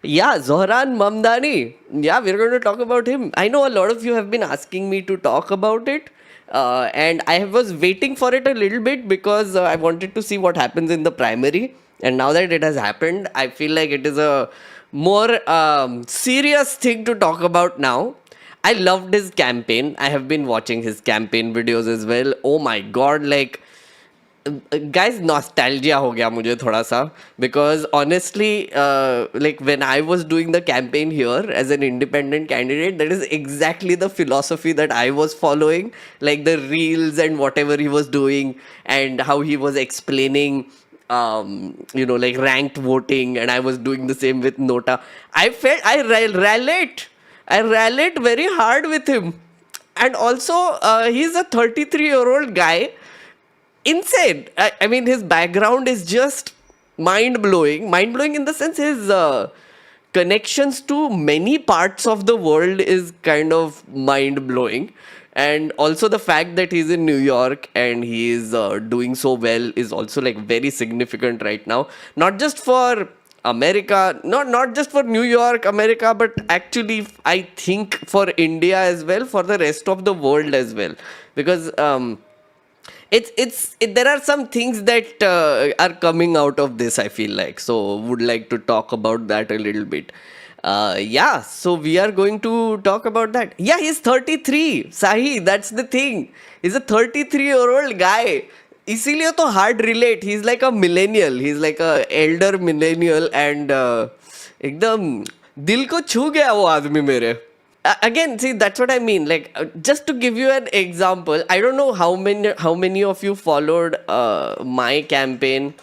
Yeah, Zohran Mamdani. Yeah, we're going to talk about him. I know a lot of you have been asking me to talk about it. And I was waiting for it a little bit because I wanted to see what happens in the primary. And now that it has happened, I feel like it is a more serious thing to talk about now. I loved his campaign. I have been watching his campaign videos as well. Oh my god, like guys, nostalgia हो गया मुझे थोड़ा सा because honestly like when I was doing the campaign here as an independent candidate, that is exactly the philosophy that I was following, like the reels and whatever he was doing and how he was explaining like ranked voting, and I was doing the same with Nota. I felt I rallied very hard with him. And also he's a 33-year-old guy. Insane. I mean, his background is just mind blowing. Mind blowing in the sense his connections to many parts of the world is kind of mind blowing. And also the fact that he's in New York and he is doing so well is also like very significant right now. Not just for America, not just for New York, America, but actually I think for India as well, for the rest of the world as well, because there are some things that are coming out of this, I feel like, so would like to talk about that a little bit. Yeah, so we are going to talk about that. Yeah, he's 33, Sahi, that's the thing. He's a 33-year-old guy. इसीलिए तो hard relate. He's like a millennial. He's like a elder millennial and एकदम दिल को छू गया वो आदमी मेरे. Again, see, that's what I mean. Like, just to give you an example, I don't know how many of you followed my campaign.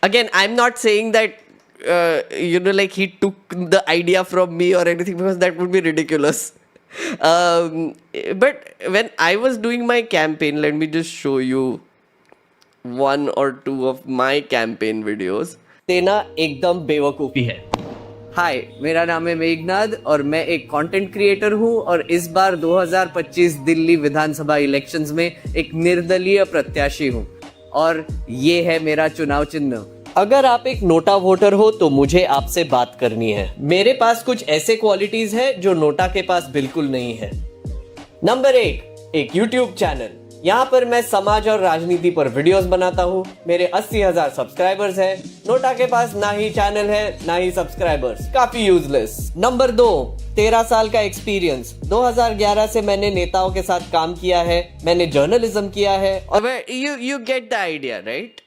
Again, I'm not saying that like he took the idea from me or anything, because that would be ridiculous. But when I was doing my campaign, let me just show you one or two of my campaign videos. देना एकदम बेवकूफ़ी है. हाय, मेरा नाम है मेघनाद और मैं एक कंटेंट क्रिएटर हूं और इस बार 2025 दिल्ली विधानसभा इलेक्शंस में एक निर्दलीय प्रत्याशी हूं और ये है मेरा चुनाव चिन्ह. अगर आप एक नोटा वोटर हो तो मुझे आपसे बात करनी है. मेरे पास कुछ ऐसे क्वालिटीज है जो नोटा के पास बिल्कुल नहीं है. नंबर 1, एक यूट्यूब चैनल. यहाँ पर मैं समाज और राजनीति पर वीडियोस बनाता हूँ. मेरे 80,000 सब्सक्राइबर्स हैं. नोटा के पास ना ही चैनल है ना ही सब्सक्राइबर्स, काफी यूजलेस. नंबर 2, 13 साल का एक्सपीरियंस. 2011 से मैंने नेताओं के साथ काम किया है, मैंने जर्नलिज्म किया है. और you get the idea, right?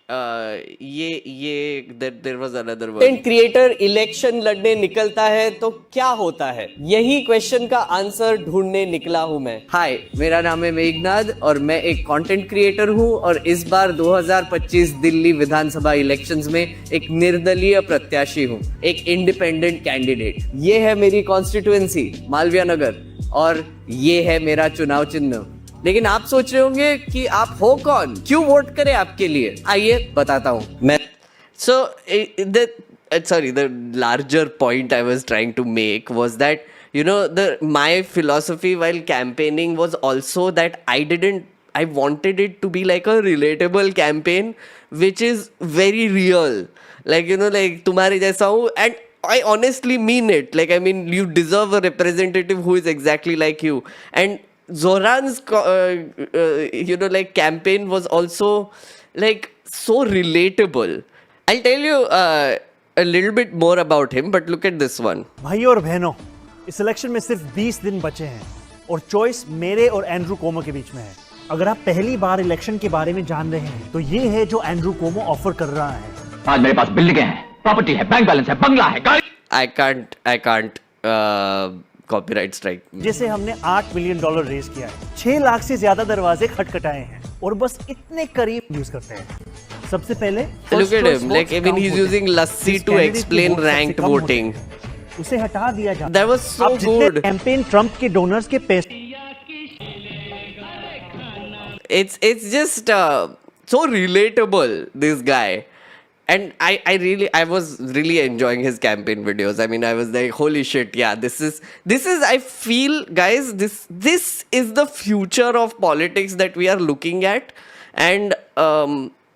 There was another word. Content creator election लड़ने निकलता है तो क्या होता है, यही क्वेश्चन का आंसर ढूंढने निकला हूं मैं. हाय, मेरा नाम है मेघनाद और मैं एक कंटेंट क्रिएटर हूं और इस बार 2025 दिल्ली विधानसभा इलेक्शंस में एक निर्दलीय प्रत्याशी हूं, एक इंडिपेंडेंट कैंडिडेट. ये है मेरी कॉन्स्टिट्यूएंसी मालवीय नगर और ये है मेरा चुनाव चिन्ह. लेकिन आप सोच रहे होंगे कि आप हो कौन, क्यों वोट करें आपके लिए. आइए बताता हूं मैं. सो the larger point I was trying to make was that my philosophy while campaigning was also that I wanted it to be like a relatable campaign which is very real, like like तुम्हारे जैसा हूँ. And I honestly mean it. Like, I mean, you deserve a representative who is exactly like you. And Zohran's like campaign was also like so relatable. I'll tell you a little bit more about him, but look at this one. भाइयों और बहनों, इस election में सिर्फ 20 दिन बचे हैं और चॉइस मेरे और एंड्रू कोमो के बीच में है. अगर आप पहली बार इलेक्शन के बारे में जान रहे हैं तो ये है जो एंड्रू कोमो ऑफर कर रहा है. आज मेरे पास बिल्डिंगें हैं, प्रॉपर्टी है, बैंक बैलेंस है, बंगला है, गाड़ी. I can't copyright strike. जैसे हमने $8 मिलियन रेज किया है, 6 लाख से ज्यादा दरवाजे खटखटाए हैं और बस इतने करीब यूज करते हैं. सबसे पहले look at him, like I mean he's using lassi to explain ranked voting. उसे हटा दिया जाए. That was so good. Campaign Trump के डोनर्स के पैसे. It's just so relatable, this guy. And I was really enjoying his campaign videos. I mean, I was like, holy shit, yeah, this is, I feel, guys, this is the future of politics that we are looking at. And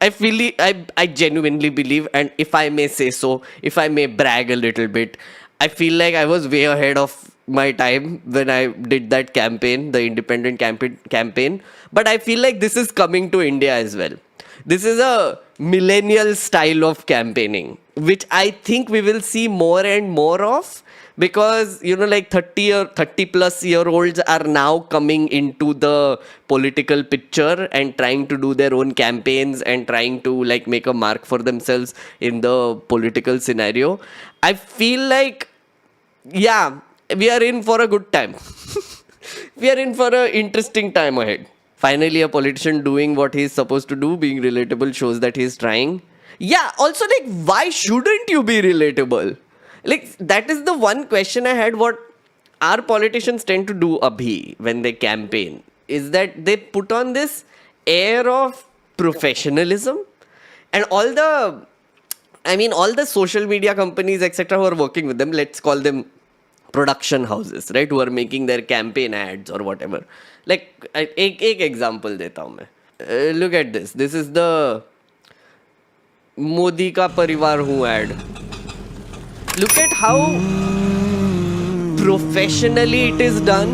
I genuinely believe, and if I may say so, if I may brag a little bit, I feel like I was way ahead of my time when I did that campaign, the independent campaign. But I feel like this is coming to India as well. This is a millennial style of campaigning, which I think we will see more and more of, because like 30 plus year olds are now coming into the political picture and trying to do their own campaigns and trying to like make a mark for themselves in the political scenario. I feel like, yeah, we are in for a good time. We are in for an interesting time ahead. Finally, a politician doing what he's supposed to do, being relatable, shows that he's trying. Yeah, also, like, why shouldn't you be relatable? Like, that is the one question I had. What our politicians tend to do abhi when they campaign is that they put on this air of professionalism, and all the social media companies, etc., who are working with them, let's call them production houses, right, who are making their campaign ads or whatever. Like, एक example देता हूँ मैं. Look at this. This is the Modi का परिवार हूँ ad. Look at how professionally it is done.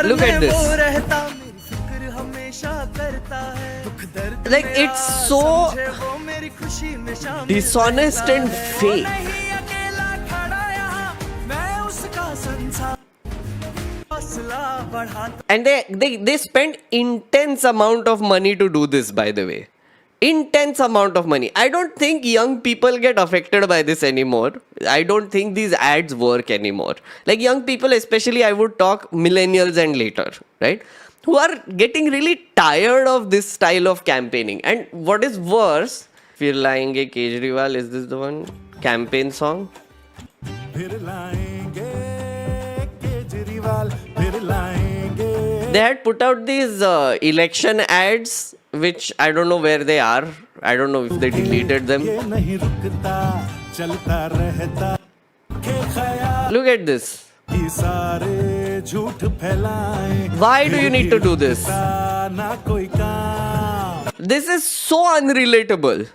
Look at this. Like, it's so dishonest and fake. And they spend intense amount of money to do this, by the way. Intense amount of money. I don't think young people get affected by this anymore. I don't think these ads work anymore. Like, young people, especially, I would talk millennials and later, right, who are getting really tired of this style of campaigning. And what is worse, Fir Laenge Kejriwal, is this the one? Campaign song? They had put out these election ads, which I don't know where they are. I don't know if they deleted them. Look at this. Why do you need to do this? This is so unrelatable.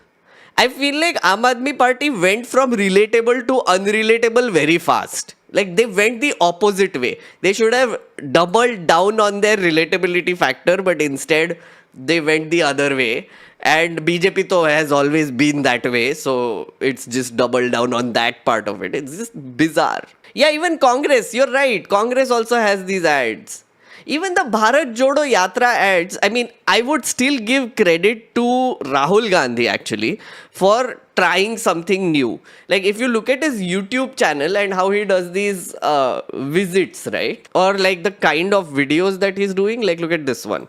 I feel like Aam Aadmi Party went from relatable to unrelatable very fast. Like, they went the opposite way. They should have doubled down on their relatability factor, but instead they went the other way. And BJP to has always been that way, so it's just doubled down on that part of it. It's just bizarre. Yeah, even Congress, you're right. Congress also has these ads. Even the Bharat Jodo Yatra ads, I mean, I would still give credit to Rahul Gandhi actually for trying something new. Like, if you look at his YouTube channel and how he does these visits, right? Or like the kind of videos that he's doing, like look at this one.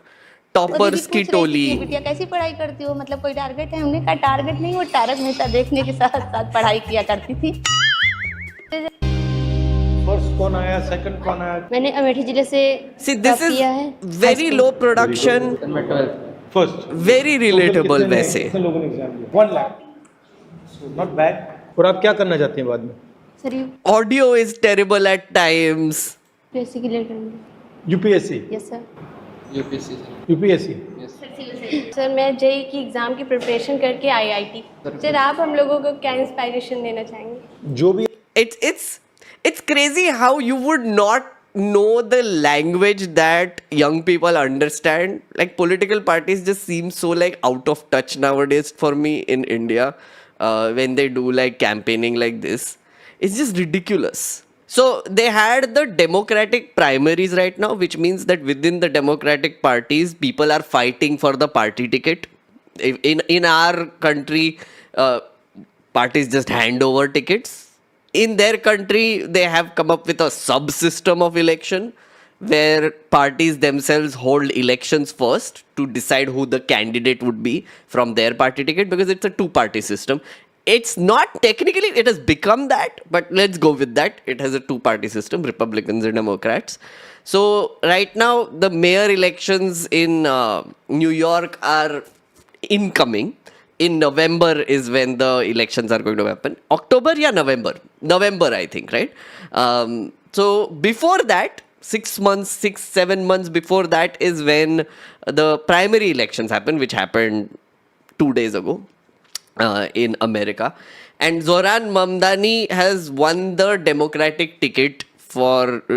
Toppers की टोली. बिटिया कैसी पढ़ाई करती हो, मतलब कोई target है? हमने कहा टारगेट नहीं, वो तारक मेहता देखने के साथ साथ पढ़ाई किया करती थी. फर्स्ट कौन आया, सेकंड कौन आया? मैंने अमेठी जिले से किया है. Very low production, first very relatable. वैसे लोगों ने एग्जाम दिया 1 लाख, नॉट बैड. और आप क्या करना चाहते हैं बाद में? Sir, audio is terrible at times. UPSC के लिए. UPSC? Yes sir. UPSC. Sir, मैं जेई की एग्जाम की प्रिपरेशन करके आईआईटी. सर, आप हम लोगों को क्या इंस्पायरेशन देना चाहेंगे? जो भी. It's crazy how you would not know the language that young people understand. Like, political parties just seem so like out of touch nowadays for me in India when they do like campaigning like this. It's just ridiculous. So they had the Democratic primaries right now, which means that within the Democratic parties, people are fighting for the party ticket. In our country, parties just hand over tickets. In their country, they have come up with a subsystem of election where parties themselves hold elections first to decide who the candidate would be from their party ticket, because it's a two-party system. It's not technically, it has become that, but let's go with that. It has a two-party system, Republicans and Democrats. So right now, the mayor elections in New York are incoming. In November is when the elections are going to happen. October, yeah, November. November, I think, right? So before that, 6-7 months before that is when the primary elections happen, which happened 2 days ago in America. And Zohran Mamdani has won the Democratic ticket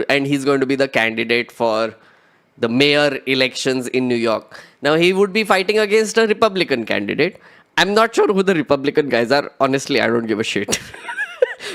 and he's going to be the candidate for the mayor elections in New York. Now, he would be fighting against a Republican candidate. I'm not sure who the Republican guys are. Honestly, I don't give a shit.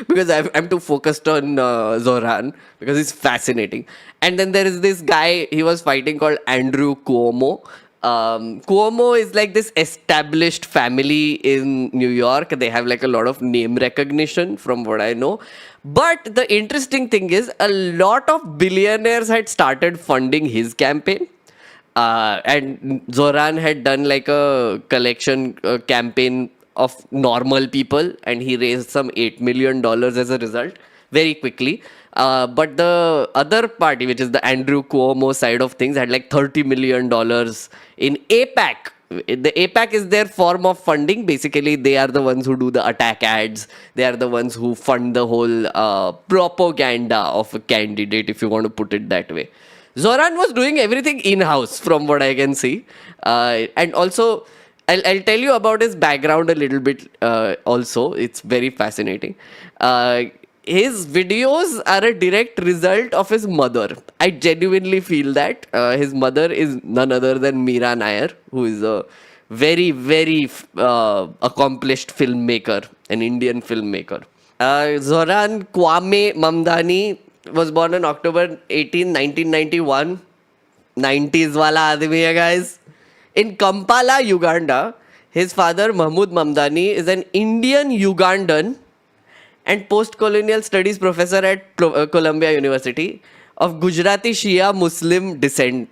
Because I'm too focused on Zohran because he's fascinating. And then there is this guy he was fighting called Andrew Cuomo. Cuomo is like this established family in New York. They have like a lot of name recognition from what I know. But the interesting thing is a lot of billionaires had started funding his campaign. And Zohran had done like a collection campaign of normal people and he raised some $8 million as a result very quickly. But the other party, which is the Andrew Cuomo side of things, had like $30 million in APAC. The APAC is their form of funding. Basically, they are the ones who do the attack ads. They are the ones who fund the whole propaganda of a candidate, if you want to put it that way. Zohran was doing everything in-house from what I can see. And also, I'll tell you about his background a little bit also. It's very fascinating. His videos are a direct result of his mother. I genuinely feel that. His mother is none other than Meera Nair, who is a very, very accomplished filmmaker, an Indian filmmaker. Zohran Kwame Mamdani was born on October 18, 1991. 90s wala aadmi hai, guys. In Kampala, Uganda, his father Mahmood Mamdani is an Indian Ugandan and post-colonial studies professor at Columbia University of Gujarati Shia Muslim descent.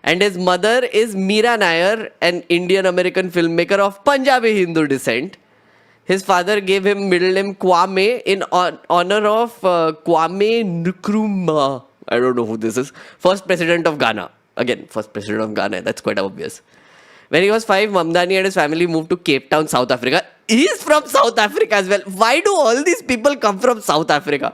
And his mother is Meera Nair, an Indian American filmmaker of Punjabi Hindu descent. His father gave him middle name Kwame in honor of Kwame Nkrumah. I don't know who this is. First president of Ghana. Again, first president of Ghana. That's quite obvious. When he was 5, Mamdani and his family moved to Cape Town, South Africa. He's from South Africa as well. Why do all these people come from South Africa?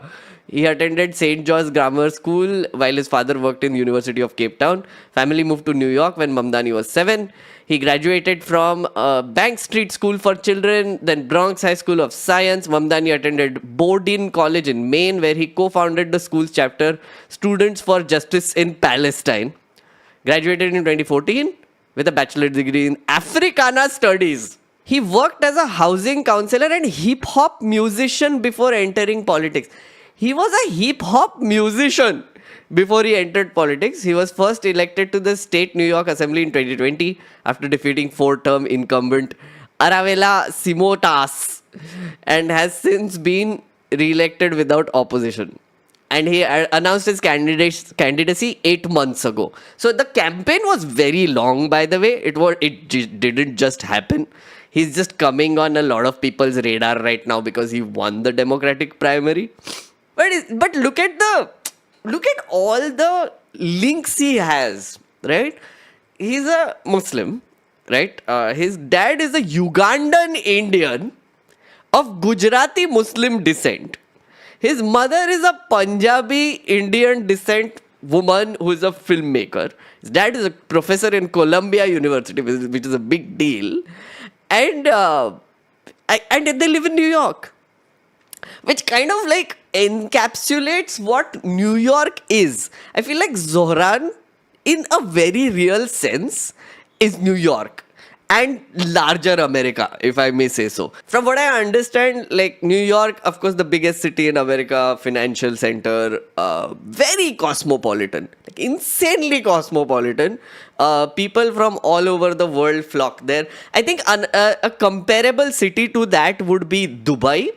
He attended St. George's Grammar School while his father worked in the University of Cape Town. Family moved to New York when Mamdani was 7. He graduated from Bank Street School for Children, then Bronx High School of Science. Mamdani attended Bowdoin College in Maine, where he co-founded the school's chapter, Students for Justice in Palestine. Graduated in 2014 with a bachelor's degree in Africana Studies. He worked as a housing counselor and hip-hop musician before entering politics. He was a hip-hop musician before he entered politics. He was first elected to the state New York Assembly in 2020 after defeating 4-term incumbent Aravela Simotas and has since been re-elected without opposition. And he announced his candidacy 8 months ago. So the campaign was very long, by the way. It didn't just happen. He's just coming on a lot of people's radar right now because he won the Democratic primary. But look at all the links he has, right? He's a Muslim, right? His dad is a Ugandan Indian of Gujarati Muslim descent. His mother is a Punjabi Indian descent woman who is a filmmaker. His dad is a professor in Columbia University, which is a big deal. And they live in New York, which kind of like encapsulates what New York is. I feel like Zohran, in a very real sense, is New York and larger America, if I may say so. From what I understand, like New York, of course, the biggest city in America, financial center, very cosmopolitan, like insanely cosmopolitan. People from all over the world flock there. I think a comparable city to that would be Dubai.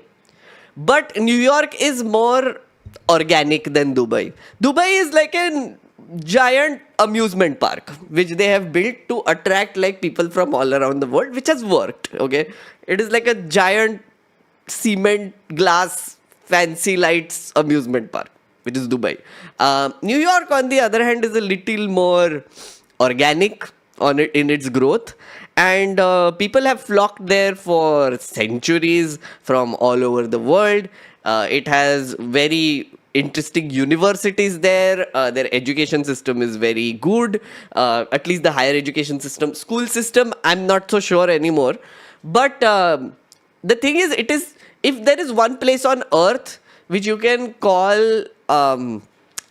But New York is more organic than Dubai. Dubai is like a giant amusement park, which they have built to attract like people from all around the world, which has worked, okay? It is like a giant cement, glass, fancy lights amusement park, which is Dubai. New York, on the other hand, is a little more organic in its growth. And people have flocked there for centuries from all over the world. It interesting universities there. Their education system is very good. At least the higher education system, school system, I'm not so sure anymore. But the thing is, if there is one place on earth which you can call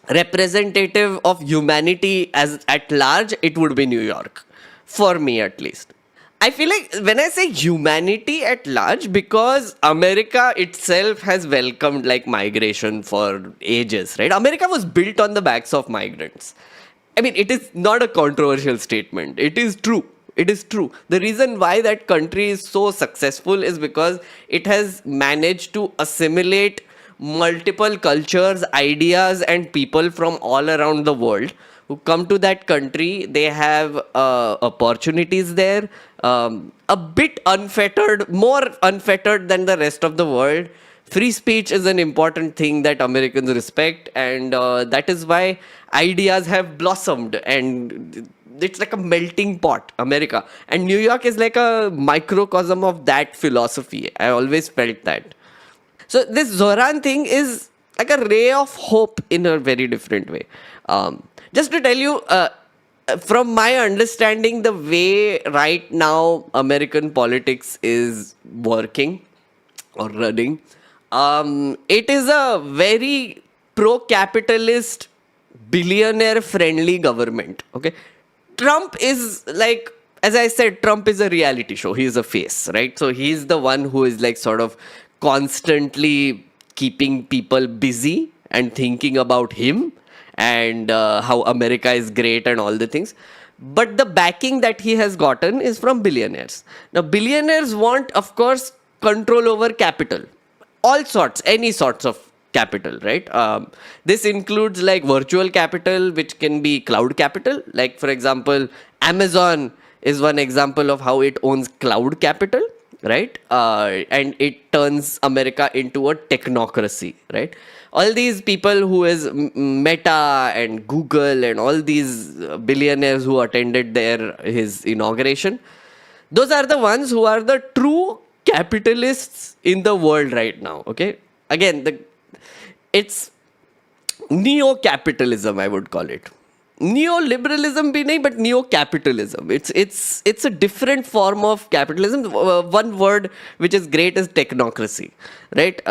representative of humanity as at large, it would be New York, for me at least. I feel like when I say humanity at large, because America itself has welcomed like migration for ages, right? America was built on the backs of migrants. I mean, it is not a controversial statement. It is true. It is true. The reason why that country is so successful is because it has managed to assimilate multiple cultures, ideas, and people from all around the world who come to that country. They have opportunities there, a bit unfettered, more unfettered than the rest of the world. Free speech is an important thing that Americans respect, and that is why ideas have blossomed, and it's like a melting pot, America. And New York is like a microcosm of that philosophy. I always felt that. So this Zohran thing is like a ray of hope in a very different way. Just to tell you, from my understanding, the way right now American politics is working or running, it is a very pro-capitalist, billionaire-friendly government. Okay, Trump is like, as I said, Trump is a reality show. He is a face, right? So he's the one who is like sort of constantly keeping people busy and thinking about him and how America is great and all the things. But the backing that he has gotten is from billionaires. Now, billionaires want, of course, control over capital. All sorts, any sorts of capital, right? This includes like virtual capital, which can be cloud capital. Like, for example, Amazon is one example of how it owns cloud capital, right? And it turns America into a technocracy, right? All these people who is Meta and Google and all these billionaires who attended his inauguration, those are the ones who are the true capitalists in the world right now. Okay, again, it's neo-capitalism, I would call it. Neoliberalism bhi nahi, but neo-capitalism. It's a different form of capitalism. One word which is great is technocracy, right?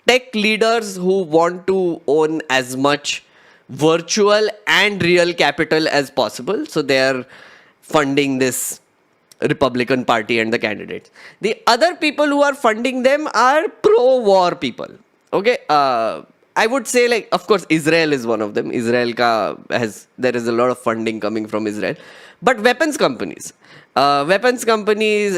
Tech leaders who want to own as much virtual and real capital as possible. So they are funding this Republican Party and the candidates. The other people who are funding them are pro-war people. Okay, I would say, like, of course, Israel is one of them. There is a lot of funding coming from Israel. But weapons companies,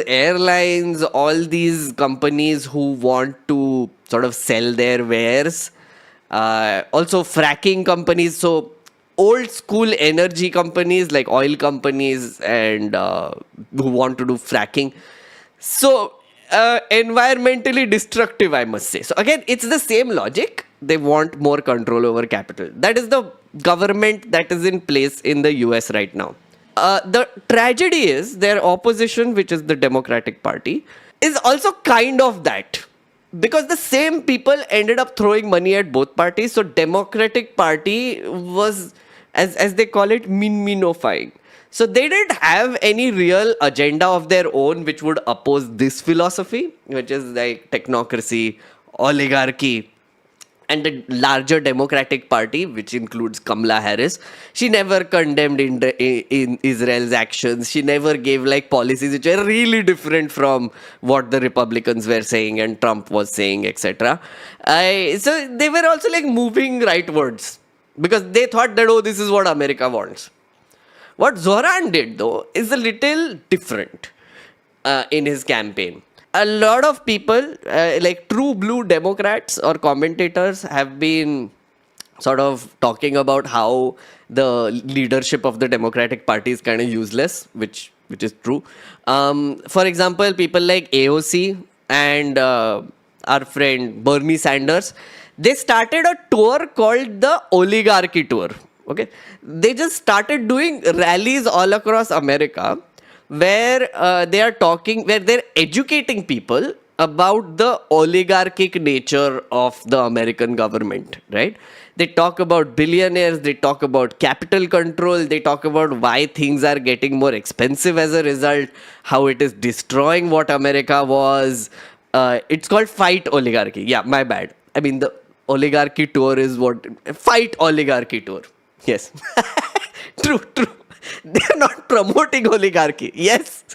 airlines, all these companies who want to sort of sell their wares. Also fracking companies. So old school energy companies like oil companies and who want to do fracking. So environmentally destructive, I must say. So again, it's the same logic. They want more control over capital. That is the government that is in place in the US right now. The tragedy is their opposition, which is the Democratic Party, is also kind of that. Because the same people ended up throwing money at both parties. So Democratic Party was, as they call it, minofying. So they didn't have any real agenda of their own which would oppose this philosophy, which is like technocracy, oligarchy. And the larger Democratic Party, which includes Kamala Harris, she never condemned in Israel's actions. She never gave like policies which are really different from what the Republicans were saying and Trump was saying, etc. So they were also like moving rightwards because they thought that, oh, this is what America wants. What Zohran did, though, is a little different in his campaign. A lot of people, like true blue Democrats or commentators, have been sort of talking about how the leadership of the Democratic Party is kind of useless, which is true. For example, people like AOC and our friend Bernie Sanders, they started a tour called the Oligarchy Tour. Okay, they just started doing rallies all across America where they are talking, where they're educating people about the oligarchic nature of the American government, right? They talk about billionaires, they talk about capital control, they talk about why things are getting more expensive as a result, how it is destroying what America was. It's called Fight Oligarchy. Yeah, my bad. I mean, the oligarchy tour is what? Fight Oligarchy tour. Yes. True. They are not promoting oligarchy. Yes.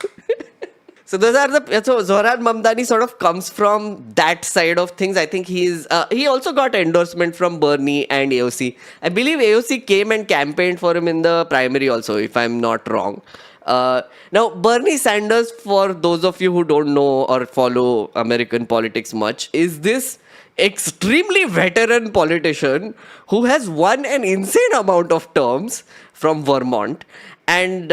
So those are so Zohran Mamdani sort of comes from that side of things. I think he also got endorsement from Bernie and AOC. I believe AOC came and campaigned for him in the primary also, if I'm not wrong. Now, Bernie Sanders, for those of you who don't know or follow American politics much, is this extremely veteran politician who has won an insane amount of terms from Vermont. And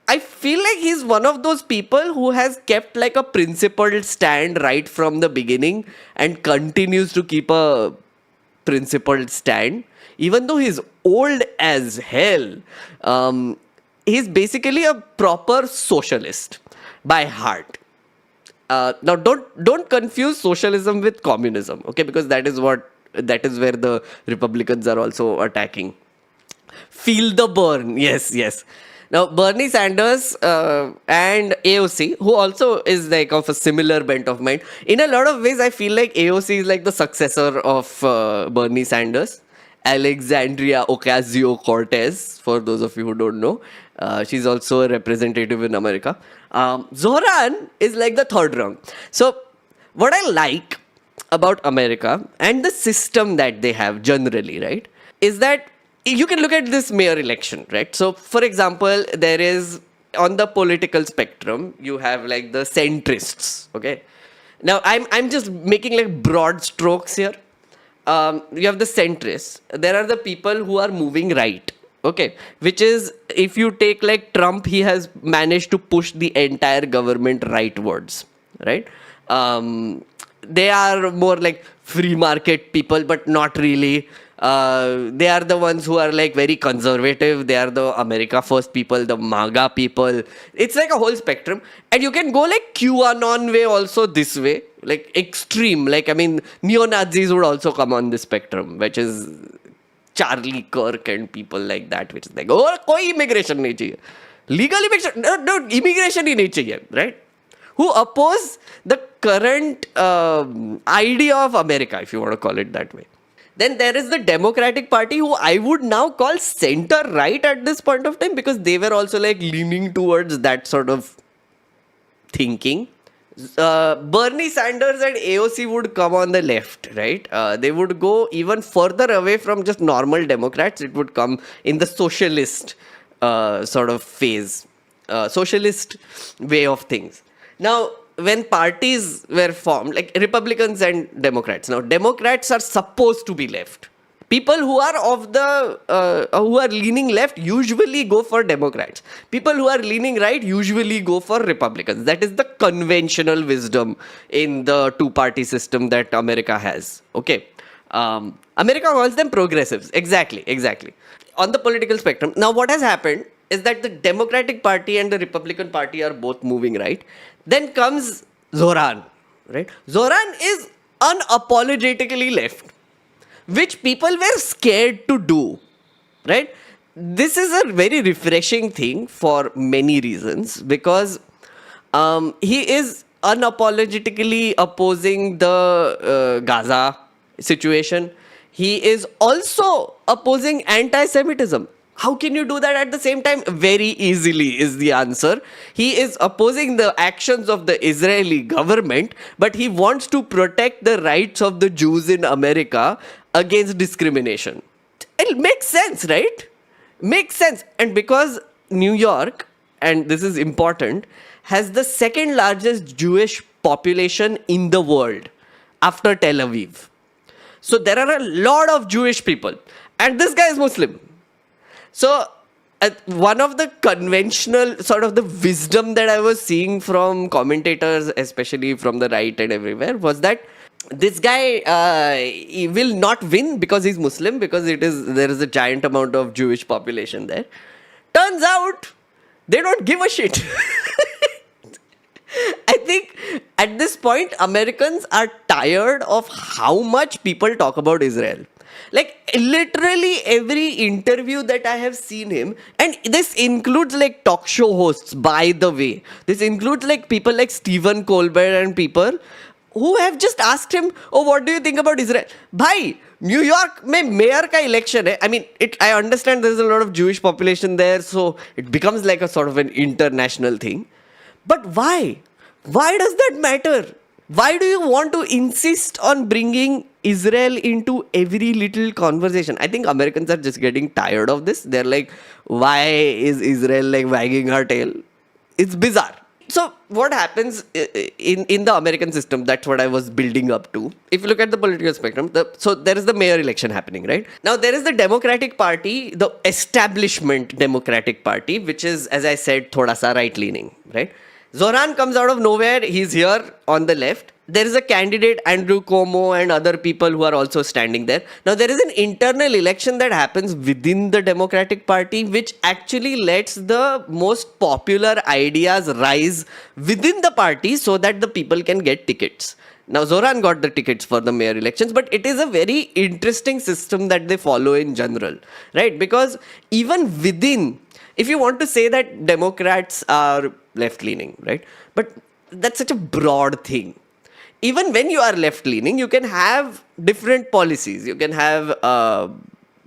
I feel like he's one of those people who has kept like a principled stand right from the beginning and continues to keep a principled stand. Even though he's old as hell, he's basically a proper socialist by heart. Now, don't confuse socialism with communism, okay? Because that is where the Republicans are also attacking. Feel the burn, yes. Now, Bernie Sanders and AOC, who also is like of a similar bent of mind. In a lot of ways, I feel like AOC is like the successor of Bernie Sanders. Alexandria Ocasio-Cortez, for those of you who don't know. She's also a representative in America. Zohran is like the third rung. So, what I like about America and the system that they have generally, right, is that you can look at this mayor election, right? So, for example, there is on the political spectrum, you have like the centrists, okay? Now, I'm just making like broad strokes here. You have the centrists. There are the people who are moving right, okay? Which is, if you take like Trump, he has managed to push the entire government rightwards, right? They are more like free market people, but not really. They are the ones who are like very conservative. They are the America First people, the MAGA people. It's like a whole spectrum. And you can go like QAnon way also this way, like extreme. Like, I mean, neo-Nazis would also come on this spectrum, which is Charlie Kirk and people like that, which is like, oh, koi immigration nahi chahiye. Legal immigration, no, immigration hi nahi chahiye, right? Who oppose the current idea of America, if you want to call it that way. Then there is the Democratic Party, who I would now call center-right at this point of time, because they were also like leaning towards that sort of thinking. Bernie Sanders and AOC would come on the left, right? They would go even further away from just normal Democrats. It would come in the socialist sort of phase, socialist way of things. Now, when parties were formed, like Republicans and Democrats. Now, Democrats are supposed to be left. People who are who are leaning left usually go for Democrats. People who are leaning right usually go for Republicans. That is the conventional wisdom in the two-party system that America has. Okay. America calls them progressives. Exactly. On the political spectrum. Now, what has happened is that the Democratic Party and the Republican Party are both moving right. Then comes Zohran, right? Zohran is unapologetically left, which people were scared to do, right? This is a very refreshing thing for many reasons, because he is unapologetically opposing the Gaza situation. He is also opposing anti-Semitism. How can you do that at the same time? Very easily is the answer. He is opposing the actions of the Israeli government, but he wants to protect the rights of the Jews in America against discrimination. It makes sense, right? Makes sense. And because New York, and this is important, has the second largest Jewish population in the world after Tel Aviv. So there are a lot of Jewish people. And this guy is Muslim. So, one of the conventional sort of the wisdom that I was seeing from commentators, especially from the right and everywhere, was that this guy he will not win because he's Muslim, because there is a giant amount of Jewish population there. Turns out, they don't give a shit. I think at this point, Americans are tired of how much people talk about Israel. Like literally every interview that I have seen him, and this includes like talk show hosts, by the way. This includes like people like Stephen Colbert and people who have just asked him, oh, what do you think about Israel? Bhai, New York में mayor का election है. I mean, I understand there's a lot of Jewish population there, so it becomes like a sort of an international thing. But why? Why does that matter? Why do you want to insist on bringing Israel into every little conversation? I think Americans are just getting tired of this. They're like, why is Israel like wagging her tail? It's bizarre. So what happens in the American system, that's what I was building up to. If you look at the political spectrum, so there is the mayor election happening, right? Now there is the Democratic Party, the establishment Democratic Party, which is, as I said, thoda sa right-leaning, right? Zohran comes out of nowhere. He's here on the left. There is a candidate, Andrew Cuomo, and other people who are also standing there. Now, there is an internal election that happens within the Democratic Party, which actually lets the most popular ideas rise within the party so that the people can get tickets. Now, Zohran got the tickets for the mayor elections, but it is a very interesting system that they follow in general, right? Because even within, if you want to say that Democrats are left-leaning, right? But that's such a broad thing. Even when you are left-leaning, you can have different policies. You can have,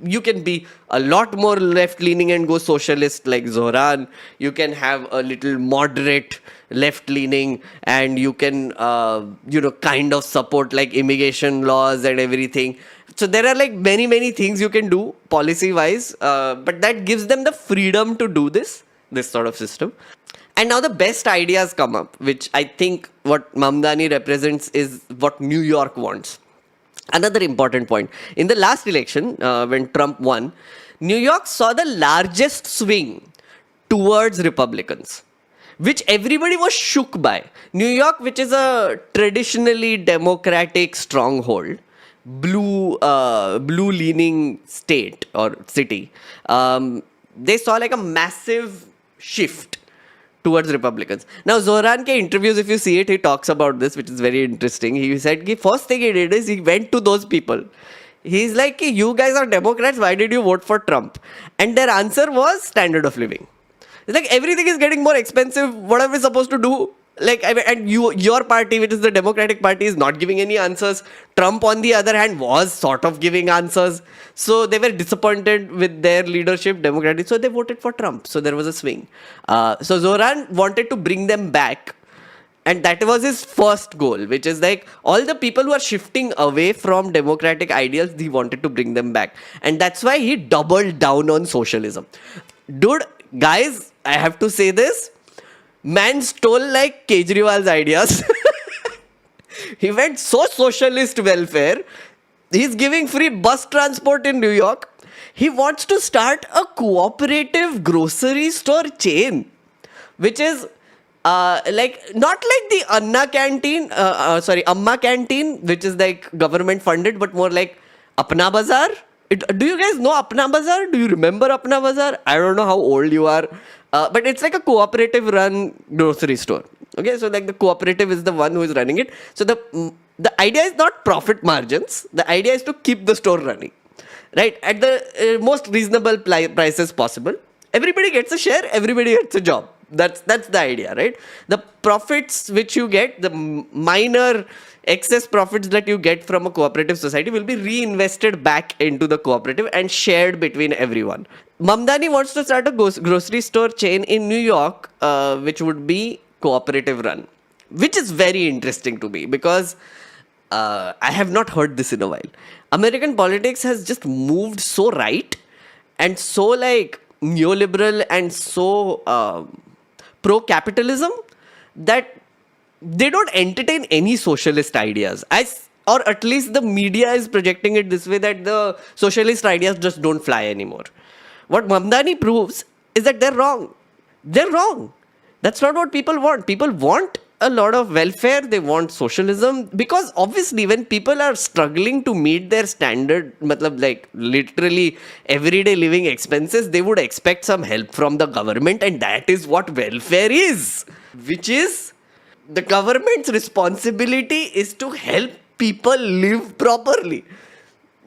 you can be a lot more left-leaning and go socialist like Zohran. You can have a little moderate left-leaning and you can, kind of support like immigration laws and everything. So there are like many things you can do policy-wise, but that gives them the freedom to do this sort of system. And now the best ideas come up, which I think what Mamdani represents is what New York wants. Another important point. In the last election, when Trump won, New York saw the largest swing towards Republicans, which everybody was shook by. New York, which is a traditionally democratic stronghold, blue-leaning state or city, they saw like a massive shift towards Republicans. Now, Zohran ke interviews, if you see it, he talks about this, which is very interesting. He said, the first thing he did is he went to those people. He's like, you guys are Democrats, why did you vote for Trump? And their answer was standard of living. It's like, everything is getting more expensive. What are we supposed to do? Like, and your party, which is the Democratic Party, is not giving any answers. Trump, on the other hand, was sort of giving answers. So they were disappointed with their leadership, Democratic. So they voted for Trump. So there was a swing. So Zohran wanted to bring them back. And that was his first goal, which is like all the people who are shifting away from democratic ideals, he wanted to bring them back. And that's why he doubled down on socialism. Dude, guys, I have to say this. Man stole like Kejriwal's ideas. He went so socialist welfare. He's giving free bus transport in New York. He wants to start a cooperative grocery store chain, which is not like the Amma canteen, which is like government funded, but more like Apna Bazaar. Do you guys know Apna Bazaar? Do you remember Apna Bazaar? I don't know how old you are. But it's like a cooperative run grocery store. Okay, so like the cooperative is the one who is running it. So the idea is not profit margins. The idea is to keep the store running, right? At the most reasonable prices possible. Everybody gets a share. Everybody gets a job. That's the idea, right? The profits which you get, the minor excess profits that you get from a cooperative society will be reinvested back into the cooperative and shared between everyone. Mamdani wants to start a grocery store chain in New York, which would be cooperative run, which is very interesting to me because I have not heard this in a while. American politics has just moved so right and so like neoliberal and so pro-capitalism that they don't entertain any socialist ideas. Or at least the media is projecting it this way that the socialist ideas just don't fly anymore. What Mamdani proves is that they're wrong. They're wrong. That's not what people want. People want a lot of welfare. They want socialism. Because obviously when people are struggling to meet their standard, like literally everyday living expenses, they would expect some help from the government. And that is what welfare is. Which is The government's responsibility is to help people live properly.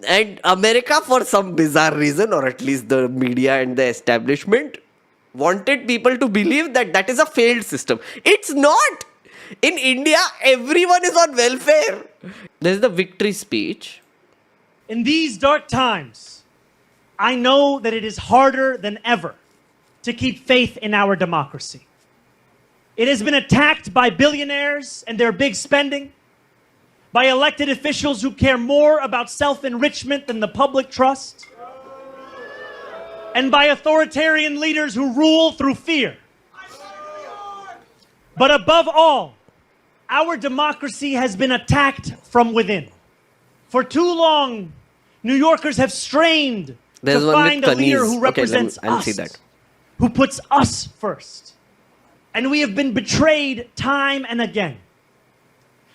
And America, for some bizarre reason, or at least the media and the establishment, wanted people to believe that that is a failed system. It's not. In India, everyone is on welfare. There's the victory speech. In these dark times, I know that it is harder than ever to keep faith in our democracy. It has been attacked by billionaires and their big spending, by elected officials who care more about self-enrichment than the public trust, and by authoritarian leaders who rule through fear. But above all, our democracy has been attacked from within. For too long, New Yorkers have strained There's to one find with a leader Kaneez. who represents I'll us, see that. who puts us first. And we have been betrayed time and again.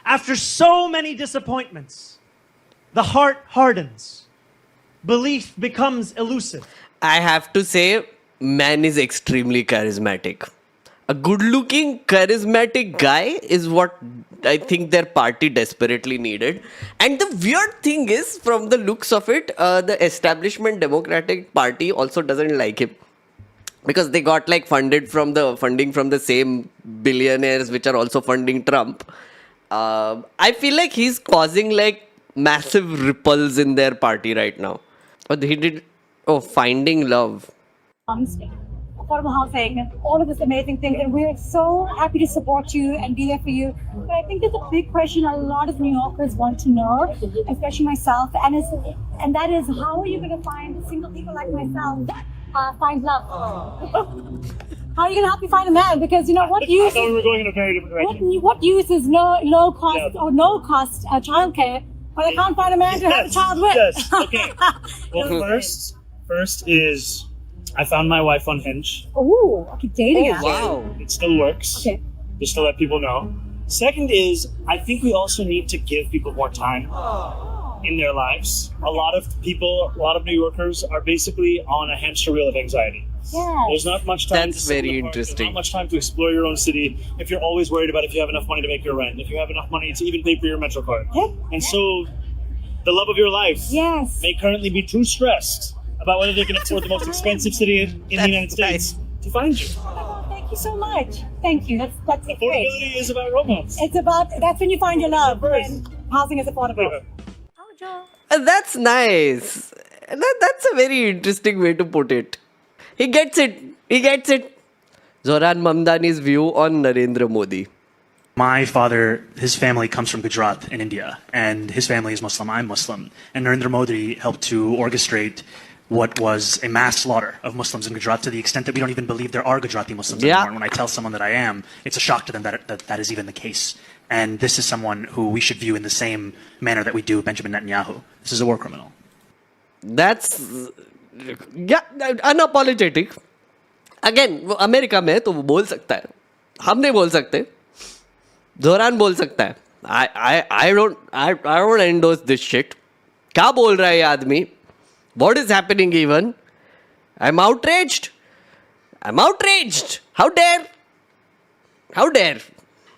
After so many disappointments, the heart hardens. Belief becomes elusive. I have to say, man is extremely charismatic. A good-looking, charismatic guy is what I think their party desperately needed. And the weird thing is, from the looks of it, the establishment Democratic Party also doesn't like him. Because they got like funding from the same billionaires which are also funding Trump. I feel like he's causing like massive ripples in their party right now. Finding Love. Affordable housing, all of these amazing things, and we're so happy to support you and be there for you. But I think there's a big question a lot of New Yorkers want to know, especially myself, and that is, how are you going to find single people like myself find love? How are you going to help me find a man? Because you know what use? I thought we were going in a very different direction. What use is low cost or no cost childcare, but I can't find a man to have a child with? Yes. Okay. Well, first is I found my wife on Hinge. Ooh, okay, dating app. Wow. It still works. Okay. Just to let people know. Second is, I think we also need to give people more time in their lives. A lot of New Yorkers are basically on a hamster wheel of anxiety. Yeah. There's not much time. That's to sit in very the park. interesting. There's not much time to explore your own city. If you're always worried about if you have enough money to make your rent, if you have enough money to even pay for your Metro card, and so the love of your life may currently be too stressed about whether they can afford the most expensive city in the United States to find you. Oh, thank you so much. Thank you. That's great. Affordability is about romance. That's when you find your love, when housing is affordable. That's nice. That's a very interesting way to put it. He gets it. Zohran Mamdani's view on Narendra Modi. My father, his family comes from Gujarat in India, and his family is Muslim, I'm Muslim. And Narendra Modi helped to orchestrate what was a mass slaughter of Muslims in Gujarat to the extent that we don't even believe there are Gujarati Muslims anymore. And when I tell someone that I am, it's a shock to them that is even the case. And this is someone who we should view in the same manner that we do Benjamin Netanyahu. This is a war criminal. That's unapologetic. Again, America में तो वो बोल सकता है, हम नहीं बोल सकते. जोहरान बोल सकता है. I don't endorse this shit. क्या बोल रहा है ये आदमी? What is happening even? I'm outraged. How dare?